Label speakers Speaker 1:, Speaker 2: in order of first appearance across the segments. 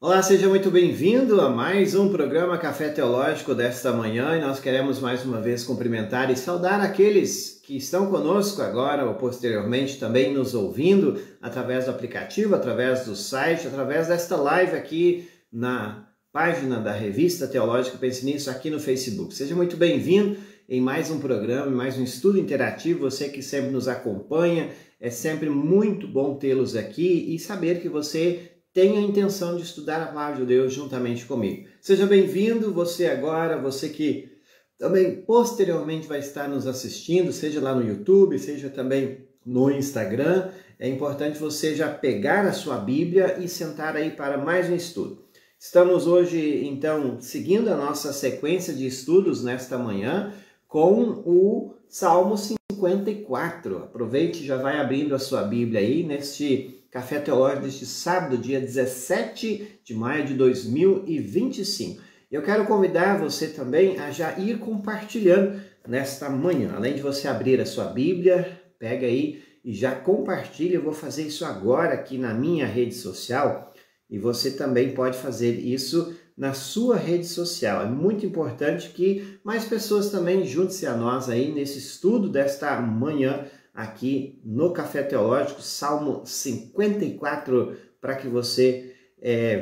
Speaker 1: Olá, seja muito bem-vindo a mais um programa Café Teológico desta manhã e nós queremos mais uma vez cumprimentar e saudar aqueles que estão conosco agora ou posteriormente também nos ouvindo através do aplicativo, através do site, através desta live aqui na página da Revista Teológica Pense Nisso aqui no Facebook. Seja muito bem-vindo em mais um programa, em mais um estudo interativo, você que sempre nos acompanha, é sempre muito bom tê-los aqui e saber que você tem a intenção de estudar a palavra de Deus juntamente comigo. Seja bem-vindo, você agora, você que também posteriormente vai estar nos assistindo, seja lá no YouTube, seja também no Instagram. É importante você já pegar a sua Bíblia e sentar aí para mais um estudo. Estamos hoje, então, seguindo a nossa sequência de estudos nesta manhã com o Salmo 54. Aproveite e já vai abrindo a sua Bíblia aí neste Café Teológico deste sábado, dia 17 de maio de 2025. Eu quero convidar você também a já ir compartilhando nesta manhã. Além de você abrir a sua Bíblia, pega aí e já compartilha. Eu vou fazer isso agora aqui na minha rede social e você também pode fazer isso na sua rede social. É muito importante que mais pessoas também juntem-se a nós aí nesse estudo desta manhã aqui no Café Teológico, Salmo 54, para que você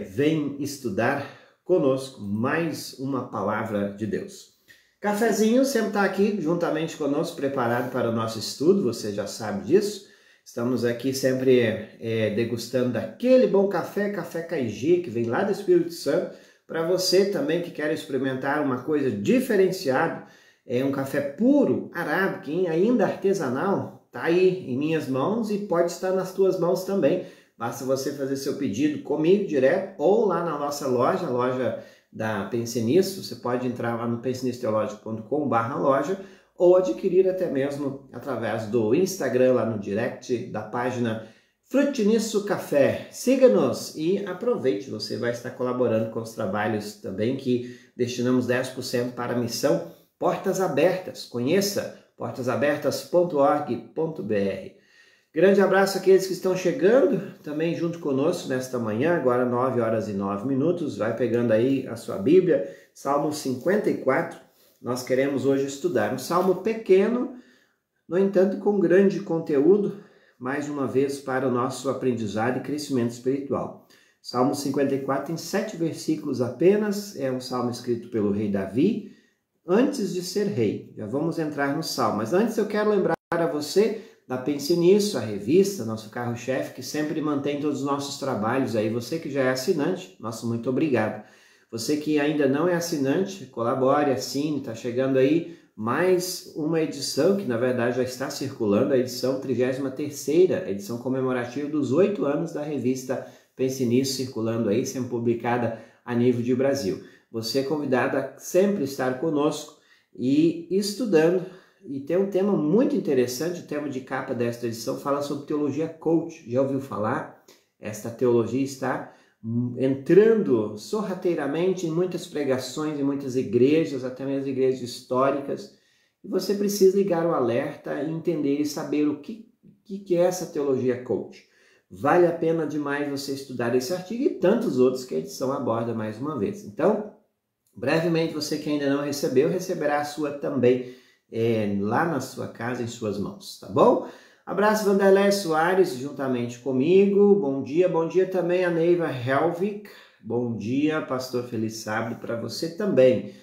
Speaker 1: venha estudar conosco mais uma palavra de Deus. Cafezinho sempre está aqui juntamente conosco, preparado para o nosso estudo, você já sabe disso. Estamos aqui sempre degustando daquele bom café, café Caijê, que vem lá do Espírito Santo. Para você também que quer experimentar uma coisa diferenciada, é um café puro, arábica, ainda artesanal, está aí em minhas mãos e pode estar nas tuas mãos também. Basta você fazer seu pedido comigo direto ou lá na nossa loja, a loja da Pense Nisso. Você pode entrar lá no pensenissoteologico.com/loja ou adquirir até mesmo através do Instagram, lá no direct da página Frute Nisso Café. Siga-nos e aproveite, você vai estar colaborando com os trabalhos também que destinamos 10% para a missão Portas Abertas. Conheça portasabertas.org.br. Grande abraço àqueles que estão chegando também junto conosco nesta manhã, agora 9h09. Vai pegando aí a sua Bíblia, Salmo 54. Nós queremos hoje estudar um salmo pequeno, no entanto com grande conteúdo, mais uma vez para o nosso aprendizado e crescimento espiritual. Salmo 54 em 7 versículos apenas, é um salmo escrito pelo rei Davi, antes de ser rei. Já vamos entrar no salmo, mas antes eu quero lembrar a você da Pense Nisso, a revista, nosso carro-chefe, que sempre mantém todos os nossos trabalhos aí. Você que já é assinante, nosso muito obrigado. Você que ainda não é assinante, colabore, assine, está chegando aí mais uma edição, que na verdade já está circulando, a edição 33ª, edição comemorativa dos 8 anos da revista Pense Nisso, circulando aí, sendo publicada a nível de Brasil. Você é convidado a sempre estar conosco e estudando. E tem um tema muito interessante, o tema de capa desta edição fala sobre teologia coach. Já ouviu falar? Esta teologia está entrando sorrateiramente em muitas pregações, em muitas igrejas, até mesmo igrejas históricas. E você precisa ligar o alerta e entender e saber o que é essa teologia coach. Vale a pena demais você estudar esse artigo e tantos outros que a edição aborda mais uma vez. Então, brevemente, você que ainda não recebeu, receberá a sua também lá na sua casa, em suas mãos, tá bom? Abraço, Vanderlei Soares, juntamente comigo. Bom dia também a Neiva Helvig. Bom dia, pastor, feliz sábado para você também.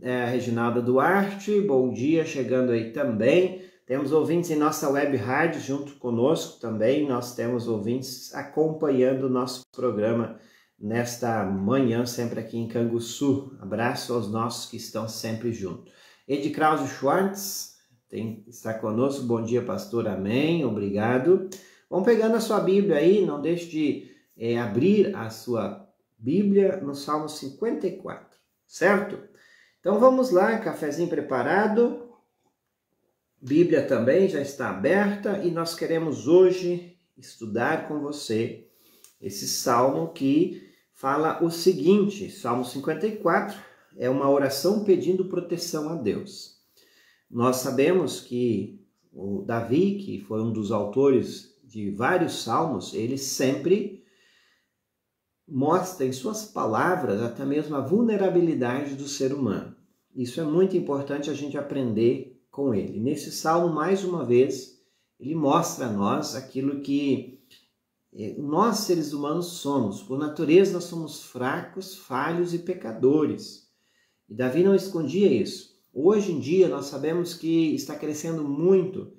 Speaker 1: Reginalda Duarte, bom dia, chegando aí também. Temos ouvintes em nossa web rádio junto conosco também. Nós temos ouvintes acompanhando o nosso programa nesta manhã, sempre aqui em Canguçu. Abraço aos nossos que estão sempre juntos. Ed Krause Schwartz está conosco. Bom dia, pastor. Amém. Obrigado. Vamos pegando a sua Bíblia aí. Não deixe de abrir a sua Bíblia no Salmo 54, certo? Então vamos lá, cafezinho preparado. Bíblia também já está aberta e nós queremos hoje estudar com você esse salmo que fala o seguinte. Salmo 54 é uma oração pedindo proteção a Deus. Nós sabemos que o Davi, que foi um dos autores de vários salmos, ele sempre mostra em suas palavras até mesmo a vulnerabilidade do ser humano. Isso é muito importante a gente aprender com ele. Nesse salmo, mais uma vez, ele mostra a nós aquilo que nós, seres humanos, somos. Por natureza, nós somos fracos, falhos e pecadores. E Davi não escondia isso. Hoje em dia, nós sabemos que está crescendo muito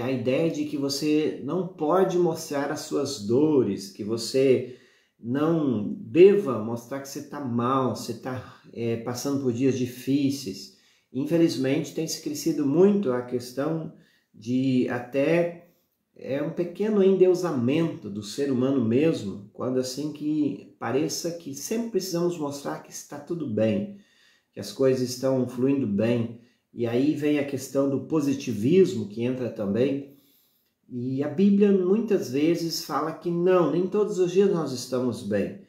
Speaker 1: a ideia de que você não pode mostrar as suas dores, que você não deva mostrar que você está mal, você está passando por dias difíceis. Infelizmente, tem se crescido muito a questão de até um pequeno endeusamento do ser humano mesmo, quando assim que pareça que sempre precisamos mostrar que está tudo bem, que as coisas estão fluindo bem. E aí vem a questão do positivismo que entra também. E a Bíblia muitas vezes fala que não, nem todos os dias nós estamos bem.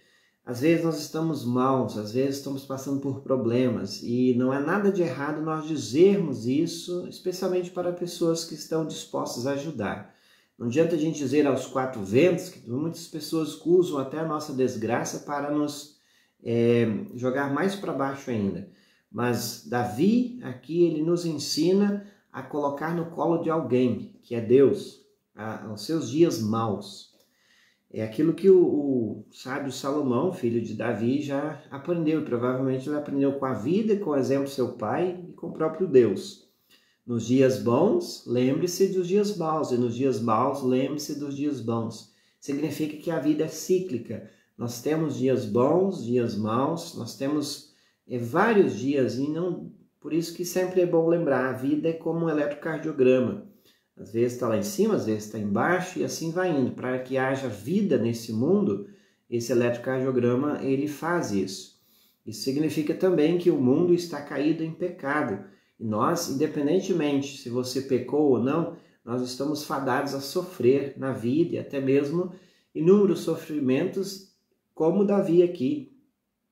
Speaker 1: Às vezes nós estamos maus, às vezes estamos passando por problemas. E não é nada de errado nós dizermos isso, especialmente para pessoas que estão dispostas a ajudar. Não adianta a gente dizer aos quatro ventos, que muitas pessoas usam até a nossa desgraça para nos jogar mais para baixo ainda. Mas Davi, aqui, ele nos ensina a colocar no colo de alguém, que é Deus, aos seus dias maus. É aquilo que o sábio Salomão, filho de Davi, já aprendeu. Provavelmente ele aprendeu com a vida, com o exemplo do seu pai e com o próprio Deus. Nos dias bons, lembre-se dos dias maus, e nos dias maus, lembre-se dos dias bons. Significa que a vida é cíclica. Nós temos dias bons, dias maus, nós temos vários dias, e não, por isso que sempre é bom lembrar, a vida é como um eletrocardiograma. Às vezes está lá em cima, às vezes está embaixo, e assim vai indo. Para que haja vida nesse mundo, esse eletrocardiograma, ele faz isso. Isso significa também que o mundo está caído em pecado. E nós, independentemente se você pecou ou não, nós estamos fadados a sofrer na vida e até mesmo inúmeros sofrimentos, como Davi aqui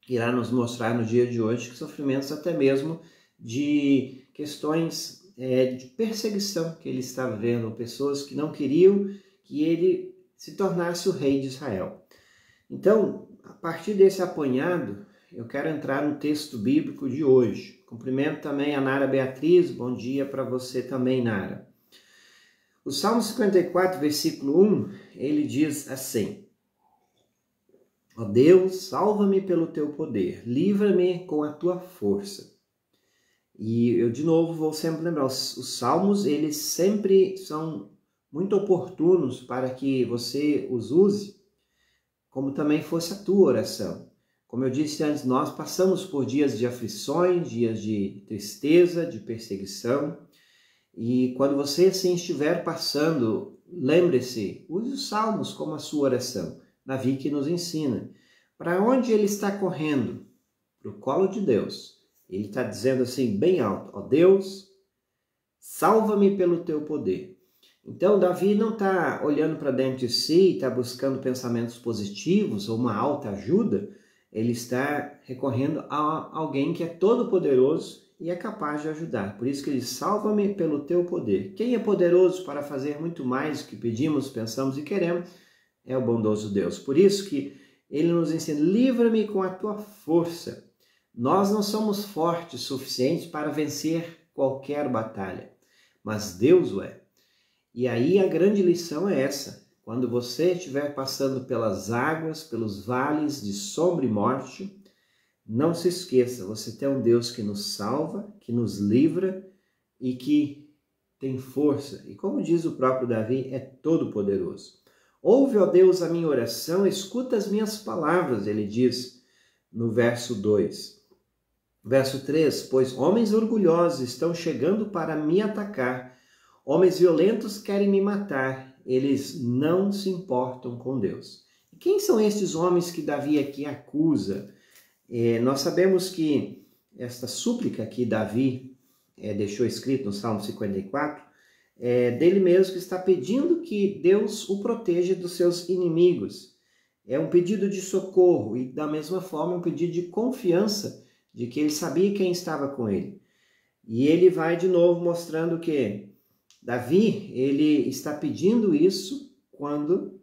Speaker 1: irá nos mostrar no dia de hoje, que sofrimentos até mesmo de questões de perseguição que ele estava vendo, pessoas que não queriam que ele se tornasse o rei de Israel. Então, a partir desse apanhado, eu quero entrar no texto bíblico de hoje. Cumprimento também a Nara Beatriz, bom dia para você também, Nara. O Salmo 54, versículo 1, ele diz assim: Ó Deus, salva-me pelo teu poder, livra-me com a tua força. E eu, de novo, vou sempre lembrar, os salmos, eles sempre são muito oportunos para que você os use, como também fosse a tua oração. Como eu disse antes, nós passamos por dias de aflições, dias de tristeza, de perseguição. E quando você assim estiver passando, lembre-se, use os salmos como a sua oração. Davi que nos ensina. Para onde ele está correndo? Para o colo de Deus. Ele está dizendo assim, bem alto, ó Deus, salva-me pelo teu poder. Então, Davi não está olhando para dentro de si, está buscando pensamentos positivos ou uma alta ajuda. Ele está recorrendo a alguém que é todo-poderoso e é capaz de ajudar. Por isso que ele diz, salva-me pelo teu poder. Quem é poderoso para fazer muito mais do que pedimos, pensamos e queremos é o bondoso Deus. Por isso que ele nos ensina, livra-me com a tua força. Nós não somos fortes o suficiente para vencer qualquer batalha, mas Deus o é. E aí a grande lição é essa. Quando você estiver passando pelas águas, pelos vales de sombra e morte, não se esqueça, você tem um Deus que nos salva, que nos livra e que tem força. E como diz o próprio Davi, é todo poderoso. Ouve, ó Deus, a minha oração, escuta as minhas palavras, ele diz no verso 2. Verso 3, pois homens orgulhosos estão chegando para me atacar, homens violentos querem me matar, eles não se importam com Deus. E quem são estes homens que Davi aqui acusa? Nós sabemos que esta súplica que Davi deixou escrito no Salmo 54, dele mesmo que está pedindo que Deus o proteja dos seus inimigos. É um pedido de socorro e, da mesma forma, um pedido de confiança de que ele sabia quem estava com ele. E ele vai de novo mostrando que Davi, ele está pedindo isso quando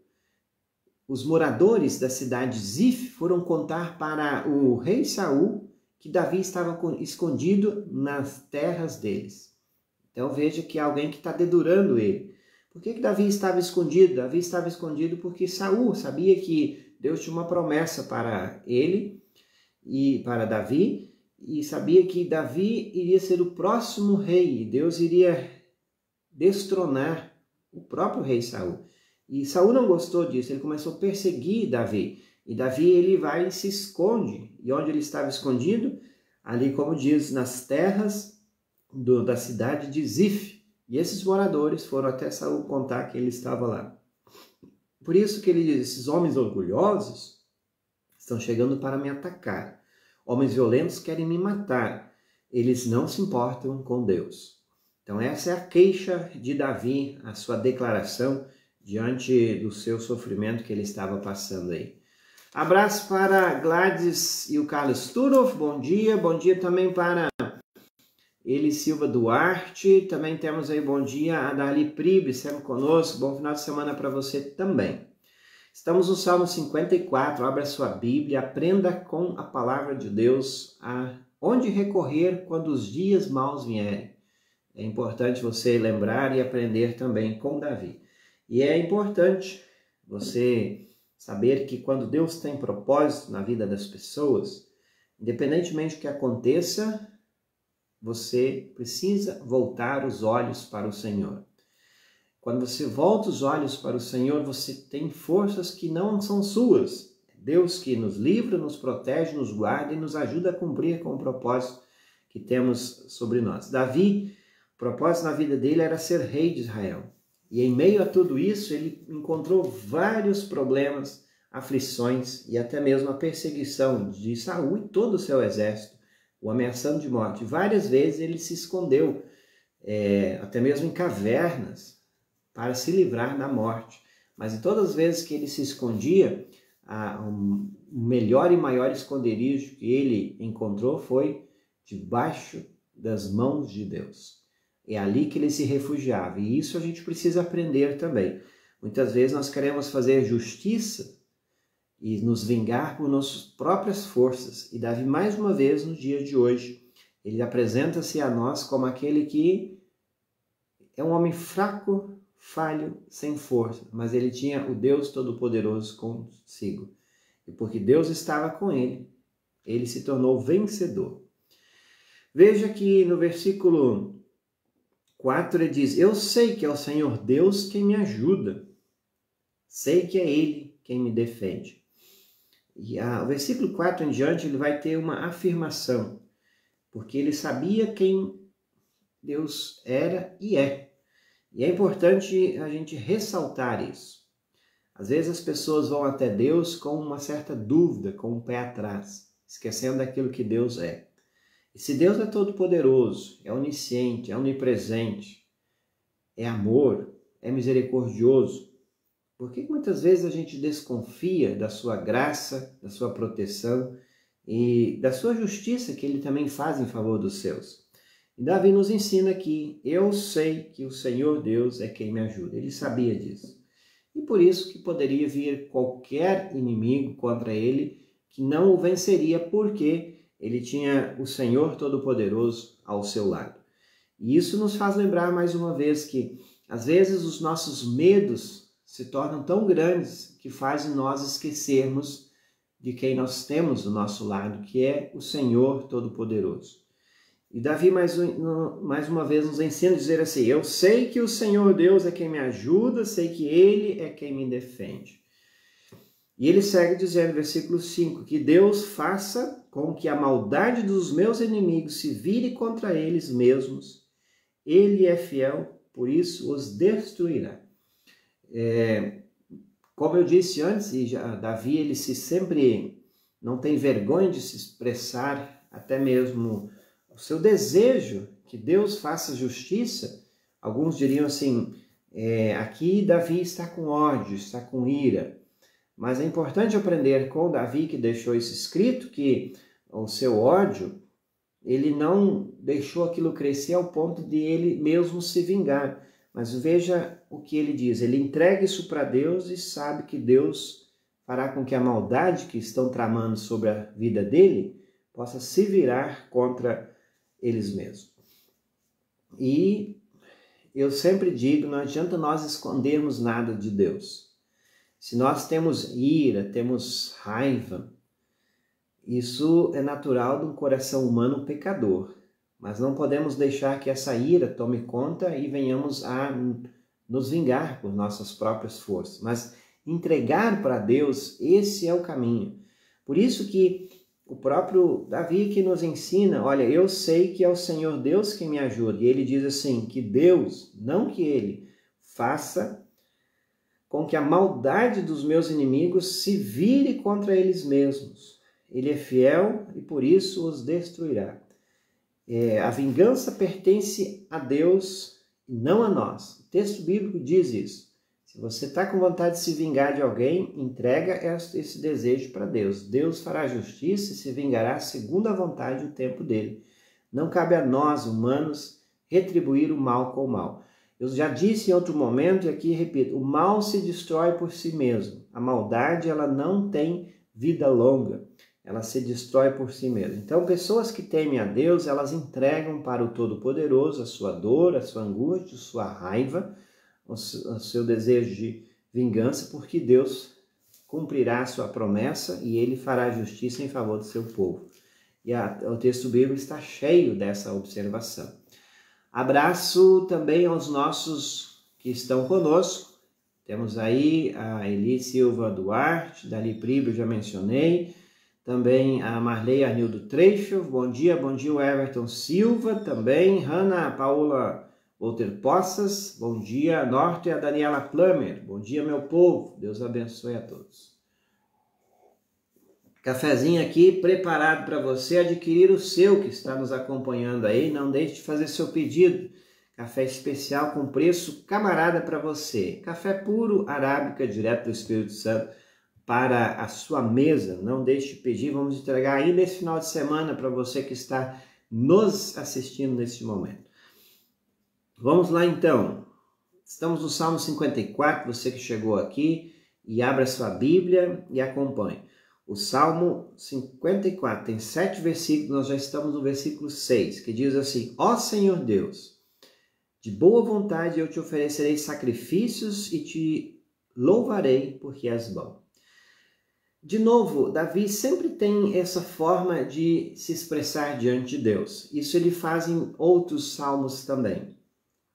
Speaker 1: os moradores da cidade de Zif foram contar para o rei Saul que Davi estava escondido nas terras deles. Então veja que é alguém que está dedurando ele. Por que Davi estava escondido? Davi estava escondido porque Saul sabia que Deus tinha uma promessa para ele e para Davi, e sabia que Davi iria ser o próximo rei, e Deus iria destronar o próprio rei Saul. E Saul não gostou disso, ele começou a perseguir Davi. E Davi ele vai e se esconde. E onde ele estava escondido? Ali, como diz, nas terras da cidade de Zif. E esses moradores foram até Saul contar que ele estava lá. Por isso que ele diz, esses homens orgulhosos estão chegando para me atacar. Homens violentos querem me matar. Eles não se importam com Deus. Então essa é a queixa de Davi, a sua declaração diante do seu sofrimento que ele estava passando aí. Abraço para Gladys e o Carlos Turoff, bom dia também para Eli Silva Duarte, também temos aí bom dia a Dali Pribe, sempre conosco, bom final de semana para você também. Estamos no Salmo 54, abra sua Bíblia, aprenda com a palavra de Deus aonde recorrer quando os dias maus vierem. É importante você lembrar e aprender também com Davi. E é importante você saber que quando Deus tem propósito na vida das pessoas, independentemente do que aconteça, você precisa voltar os olhos para o Senhor. Quando você volta os olhos para o Senhor, você tem forças que não são suas. Deus que nos livra, nos protege, nos guarda e nos ajuda a cumprir com o propósito que temos sobre nós. Davi, o propósito na vida dele era ser rei de Israel. E em meio a tudo isso, ele encontrou vários problemas, aflições e até mesmo a perseguição de Saul e todo o seu exército, o ameaçando de morte. Várias vezes ele se escondeu, até mesmo em cavernas, para se livrar da morte. Mas em todas as vezes que ele se escondia, o melhor e maior esconderijo que ele encontrou foi debaixo das mãos de Deus. É ali que ele se refugiava. E isso a gente precisa aprender também. Muitas vezes nós queremos fazer justiça e nos vingar por nossas próprias forças. E Davi, mais uma vez, no dia de hoje, ele apresenta-se a nós como aquele que é um homem fraco, falho, sem força. Mas ele tinha o Deus Todo-Poderoso consigo. E porque Deus estava com ele, ele se tornou vencedor. Veja que no versículo 4 ele diz, eu sei que é o Senhor Deus quem me ajuda, sei que é Ele quem me defende. E o versículo 4 em diante ele vai ter uma afirmação, porque ele sabia quem Deus era e é. E é importante a gente ressaltar isso. Às vezes as pessoas vão até Deus com uma certa dúvida, com um pé atrás, esquecendo daquilo que Deus é. E se Deus é todo-poderoso, é onisciente, é onipresente, é amor, é misericordioso, por que muitas vezes a gente desconfia da sua graça, da sua proteção e da sua justiça que Ele também faz em favor dos seus? E Davi nos ensina que eu sei que o Senhor Deus é quem me ajuda. Ele sabia disso. E por isso que poderia vir qualquer inimigo contra ele que não o venceria, porque ele tinha o Senhor Todo-Poderoso ao seu lado. E isso nos faz lembrar mais uma vez que, às vezes, os nossos medos se tornam tão grandes que fazem nós esquecermos de quem nós temos do nosso lado, que é o Senhor Todo-Poderoso. E Davi, mais uma vez, nos ensina a dizer assim, eu sei que o Senhor Deus é quem me ajuda, sei que Ele é quem me defende. E ele segue dizendo, versículo 5, que Deus faça com que a maldade dos meus inimigos se vire contra eles mesmos. Ele é fiel, por isso os destruirá. Como eu disse antes, Davi ele sempre não tem vergonha de se expressar, até mesmo o seu desejo que Deus faça justiça. Alguns diriam assim, aqui Davi está com ódio, está com ira. Mas é importante aprender com Davi, que deixou isso escrito, que o seu ódio, ele não deixou aquilo crescer ao ponto de ele mesmo se vingar. Mas veja o que ele diz, ele entrega isso para Deus e sabe que Deus fará com que a maldade que estão tramando sobre a vida dele possa se virar contra eles mesmos. E eu sempre digo, não adianta nós escondermos nada de Deus. Se nós temos ira, temos raiva, isso é natural de um coração humano pecador. Mas não podemos deixar que essa ira tome conta e venhamos a nos vingar por nossas próprias forças. Mas entregar para Deus, esse é o caminho. Por isso que o próprio Davi que nos ensina, olha, eu sei que é o Senhor Deus que me ajuda. E ele diz assim, que Deus, não que ele, faça com que a maldade dos meus inimigos se vire contra eles mesmos. Ele é fiel e por isso os destruirá. A vingança pertence a Deus e não a nós. O texto bíblico diz isso. Se você está com vontade de se vingar de alguém, entrega esse desejo para Deus. Deus fará justiça e se vingará segundo a vontade e o tempo dele. Não cabe a nós, humanos, retribuir o mal com o mal. Eu já disse em outro momento e aqui repito, o mal se destrói por si mesmo. A maldade, ela não tem vida longa. Ela se destrói por si mesma. Então, pessoas que temem a Deus, elas entregam para o Todo-Poderoso a sua dor, a sua angústia, a sua raiva, o seu desejo de vingança, porque Deus cumprirá a sua promessa e ele fará justiça em favor do seu povo. E o texto bíblico está cheio dessa observação. Abraço também aos nossos que estão conosco. Temos aí a Eli Silva Duarte, Dali Pribo, já mencionei. Também a Marley Arnildo Trecho, bom dia o Everton Silva, também Hanna Paula Walter Poças, bom dia Norte, a Daniela Plummer, bom dia meu povo, Deus abençoe a todos. Cafezinho aqui preparado para você adquirir o seu que está nos acompanhando aí, não deixe de fazer seu pedido, café especial com preço camarada para você, café puro, arábica, direto do Espírito Santo, para a sua mesa, não deixe de pedir, vamos entregar ainda esse final de semana para você que está nos assistindo neste momento. Vamos lá então, estamos no Salmo 54, você que chegou aqui e abra sua Bíblia e acompanhe. O Salmo 54 tem 7 versículos, nós já estamos no versículo 6, que diz assim, ó Senhor Deus, de boa vontade eu te oferecerei sacrifícios e te louvarei porque és bom. De novo, Davi sempre tem essa forma de se expressar diante de Deus. Isso ele faz em outros salmos também.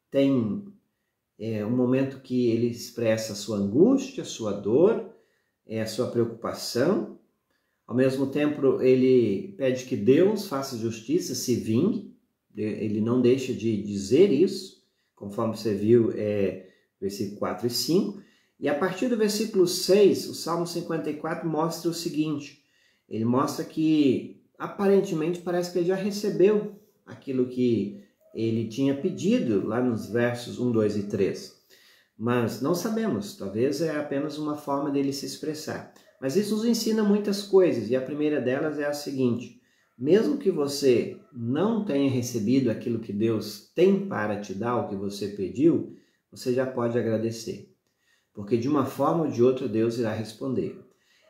Speaker 1: Tem um momento que ele expressa a sua angústia, a sua dor, a sua preocupação. Ao mesmo tempo, ele pede que Deus faça justiça, se vingue. Ele não deixa de dizer isso, conforme você viu, versículo 4 e 5. E a partir do versículo 6, o Salmo 54 mostra o seguinte, ele mostra que aparentemente parece que ele já recebeu aquilo que ele tinha pedido lá nos versos 1, 2 e 3. Mas não sabemos, talvez é apenas uma forma dele se expressar. Mas isso nos ensina muitas coisas e a primeira delas é a seguinte, mesmo que você não tenha recebido aquilo que Deus tem para te dar, o que você pediu, você já pode agradecer. Porque de uma forma ou de outra Deus irá responder.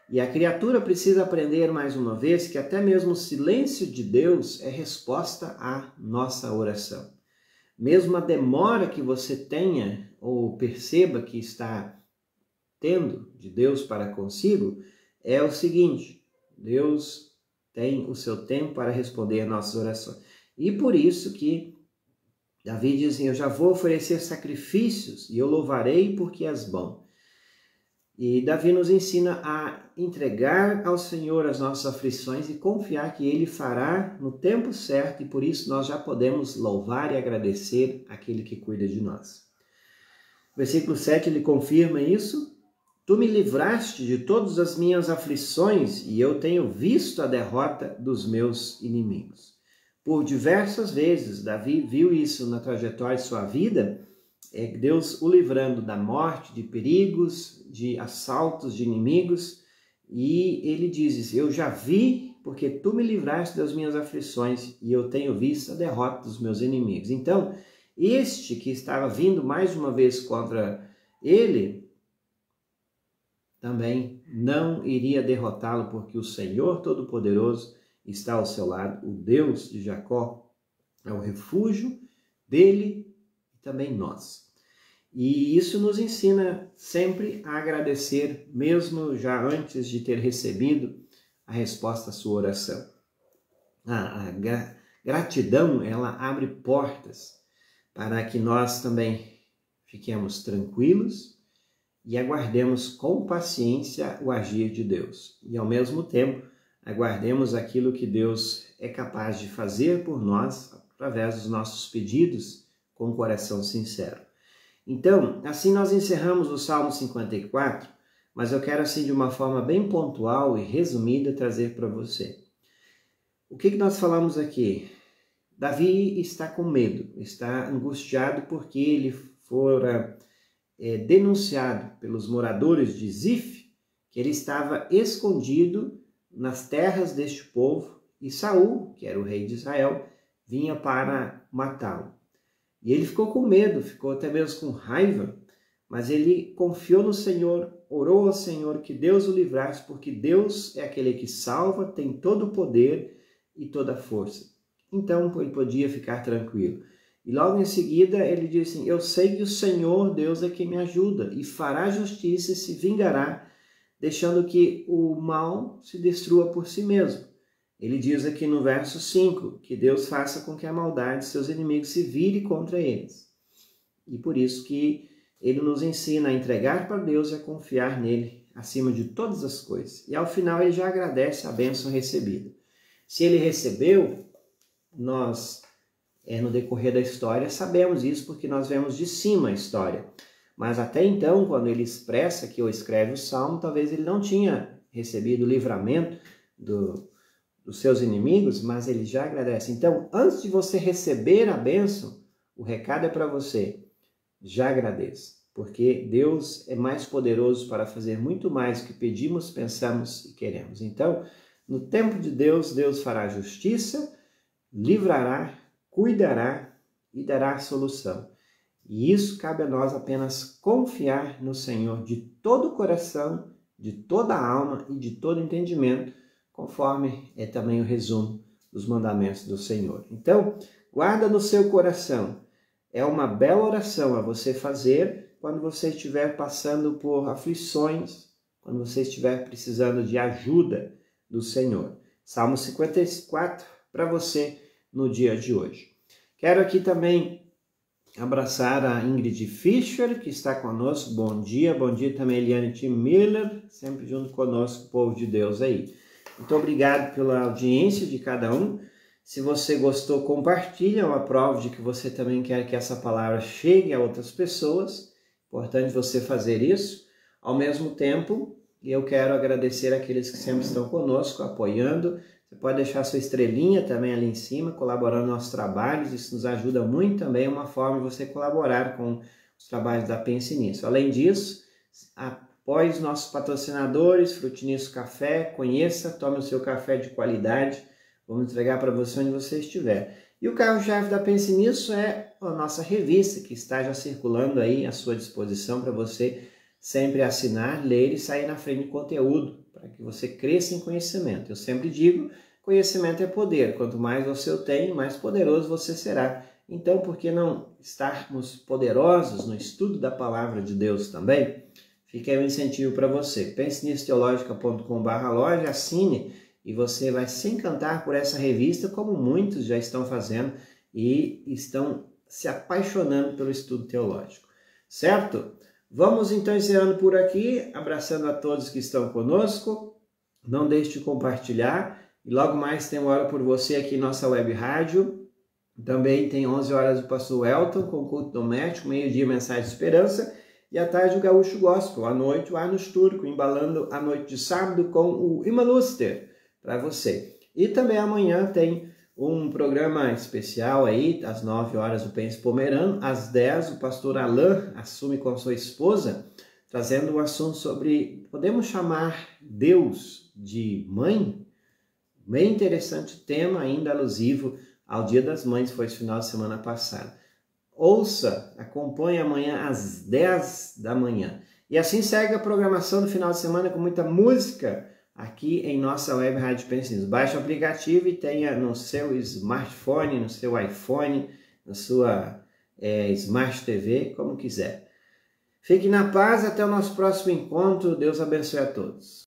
Speaker 1: E a criatura precisa aprender mais uma vez que até mesmo o silêncio de Deus é resposta à nossa oração. Mesmo a demora que você tenha ou perceba que está tendo de Deus para consigo, é o seguinte, Deus tem o seu tempo para responder às nossas orações. E por isso que Davi diz assim, eu já vou oferecer sacrifícios e eu louvarei porque és bom. E Davi nos ensina a entregar ao Senhor as nossas aflições e confiar que Ele fará no tempo certo e por isso nós já podemos louvar e agradecer aquele que cuida de nós. Versículo 7 ele confirma isso. Tu me livraste de todas as minhas aflições e eu tenho visto a derrota dos meus inimigos. Por diversas vezes, Davi viu isso na trajetória de sua vida, Deus o livrando da morte, de perigos, de assaltos de inimigos, e ele diz, eu já vi, porque tu me livraste das minhas aflições, e eu tenho visto a derrota dos meus inimigos. Então, este que estava vindo mais uma vez contra ele, também não iria derrotá-lo, porque o Senhor Todo-Poderoso está ao seu lado, o Deus de Jacó é o refúgio dele e também nós. E isso nos ensina sempre a agradecer, mesmo já antes de ter recebido a resposta à sua oração. A gratidão, ela abre portas para que nós também fiquemos tranquilos e aguardemos com paciência o agir de Deus. E ao mesmo tempo, aguardemos aquilo que Deus é capaz de fazer por nós através dos nossos pedidos com um coração sincero. Então, assim nós encerramos o Salmo 54, mas eu quero assim de uma forma bem pontual e resumida trazer para você. O que nós falamos aqui? Davi está com medo, está angustiado porque ele fora denunciado pelos moradores de Zif que ele estava escondido nas terras deste povo e Saul, que era o rei de Israel, vinha para matá-lo. E ele ficou com medo, ficou até mesmo com raiva, mas ele confiou no Senhor, orou ao Senhor que Deus o livrasse, porque Deus é aquele que salva, tem todo o poder e toda a força. Então ele podia ficar tranquilo. E logo em seguida ele disse assim, eu sei que o Senhor Deus é quem me ajuda e fará justiça e se vingará, deixando que o mal se destrua por si mesmo. Ele diz aqui no verso 5, que Deus faça com que a maldade de seus inimigos se vire contra eles. E por isso que ele nos ensina a entregar para Deus e a confiar nele acima de todas as coisas. E ao final ele já agradece a bênção recebida. Se ele recebeu, nós, no decorrer da história, sabemos isso porque nós vemos de cima a história. Mas até então, quando ele expressa que ou escreve o Salmo, talvez ele não tinha recebido o livramento dos seus inimigos, mas ele já agradece. Então, antes de você receber a bênção, o recado é para você, já agradeça, porque Deus é mais poderoso para fazer muito mais do que pedimos, pensamos e queremos. Então, no tempo de Deus, Deus fará justiça, livrará, cuidará e dará a solução. E isso cabe a nós apenas confiar no Senhor de todo o coração, de toda a alma e de todo entendimento, conforme é também o resumo dos mandamentos do Senhor. Então, guarda no seu coração. É uma bela oração a você fazer quando você estiver passando por aflições, quando você estiver precisando de ajuda do Senhor. Salmo 54 para você no dia de hoje. Quero aqui também abraçar a Ingrid Fischer, que está conosco. Bom dia também Eliane T. Miller, sempre junto conosco, povo de Deus aí. Muito obrigado pela audiência de cada um. Se você gostou, compartilha, uma prova de que você também quer que essa palavra chegue a outras pessoas. Importante você fazer isso. Ao mesmo tempo, eu quero agradecer aqueles que sempre estão conosco, apoiando. Você pode deixar sua estrelinha também ali em cima, colaborando nos nossos trabalhos. Isso nos ajuda muito também, é uma forma de você colaborar com os trabalhos da Pense Nisso. Além disso, apoie os nossos patrocinadores, Frutinisso Café, conheça, tome o seu café de qualidade. Vamos entregar para você onde você estiver. E o carro-chave da Pense Nisso é a nossa revista, que está já circulando aí à sua disposição para você sempre assinar, ler e sair na frente de conteúdo, para que você cresça em conhecimento. Eu sempre digo, conhecimento é poder. Quanto mais você o tem, mais poderoso você será. Então, por que não estarmos poderosos no estudo da palavra de Deus também? Fica aí um incentivo para você. pensenissoteologica.com/loja, assine e você vai se encantar por essa revista, como muitos já estão fazendo e estão se apaixonando pelo estudo teológico. Certo? Vamos então encerrando por aqui, abraçando a todos que estão conosco. Não deixe de compartilhar. E logo mais tem uma hora por você aqui em nossa web rádio. Também tem 11 horas o pastor Elton com culto doméstico, meio-dia mensagem de esperança. E à tarde o Gaúcho Gospel, à noite o Arnos Turco, embalando a noite de sábado com o Ima Luster para você. E também amanhã tem um programa especial aí, às 9 horas o Pense Pomerano, às 10 o pastor Alain assume com sua esposa, trazendo um assunto sobre, podemos chamar Deus de mãe? Bem interessante tema, ainda alusivo ao Dia das Mães, foi esse final de semana passada. Ouça, acompanhe amanhã às 10 da manhã. E assim segue a programação do final de semana com muita música aqui em nossa web Rádio Pense Nisso. Baixe o aplicativo e tenha no seu smartphone, no seu iPhone, na sua Smart TV, como quiser. Fique na paz, até o nosso próximo encontro. Deus abençoe a todos.